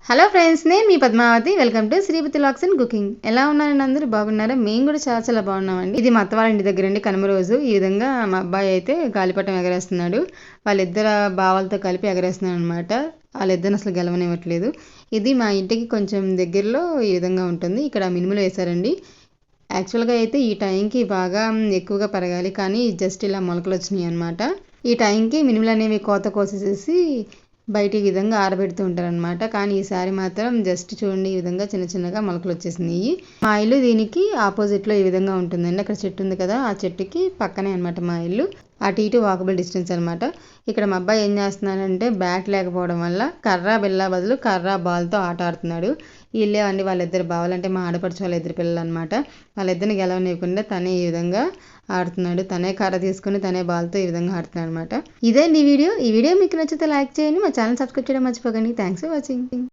Hello friends, నేను మీ Padmavathi. Welcome to Sripathi lux and cooking. ఎలా ఉన్నారండి? అందరూ బాగున్నారా? మేము కూడా చాలా చాలా బాగున్నామండి. ఇది మా అత్త వాళ్ళ ఇంటి దగ్గర అండి, కనుమ రోజు. ఈ విధంగా మా అబ్బాయి అయితే గాలిపటం ఎగరేస్తున్నాడు. వాళ్ళిద్దరు బావలతో కలిపి ఎగరేస్తున్నాడు అనమాట. వాళ్ళిద్దరిని అసలు గెలవనివ్వట్లేదు. ఇది మా ఇంటికి కొంచెం దగ్గరలో ఈ విధంగా ఉంటుంది. ఇక్కడ మినుములు వేశారండి. యాక్చువల్గా అయితే ఈ టైంకి బాగా ఎక్కువగా పెరగాలి, కానీ జస్ట్ ఇలా మొలకలు వచ్చినాయి అనమాట. ఈ టైంకి మినుములు అనేవి కోత కోసేసి బయట ఈ విధంగా ఆరబెడుతూ ఉంటారనమాట. కానీ ఈసారి మాత్రం జస్ట్ చూడండి, ఈ విధంగా చిన్న చిన్నగా మొలకలు వచ్చేసినాయి. మా ఇల్లు దీనికి ఆపోజిట్లో ఈ విధంగా ఉంటుందండి. అక్కడ చెట్టు ఉంది కదా, ఆ చెట్టుకి పక్కనే అనమాట మా ఇల్లు. అటు ఇటు వాకబుల్ డిస్టెన్స్ అనమాట. ఇక్కడ మా అబ్బాయి ఏం చేస్తున్నాడంటే, బ్యాట్ లేకపోవడం వల్ల కర్ర బిల్ల బదులు కర్ర బాల్తో ఆట ఆడుతున్నాడు. వీళ్ళే అండి వాళ్ళిద్దరు బావాలంటే మా ఆడపడుచు వాళ్ళ ఇద్దరు పిల్లలు అనమాట. వాళ్ళిద్దరిని గెలవనివ్వకుండా తనే ఈ విధంగా ఆడుతున్నాడు. తనే కర్ర తీసుకుని తనే బాల్తో ఈ విధంగా ఆడుతున్నాడు అనమాట. ఇదే ఈ వీడియో మీకు నచ్చితే లైక్ చేయండి. మా ఛానల్ సబ్స్క్రైబ్ చేయడం మర్చిపోకండి. Thanks for watching.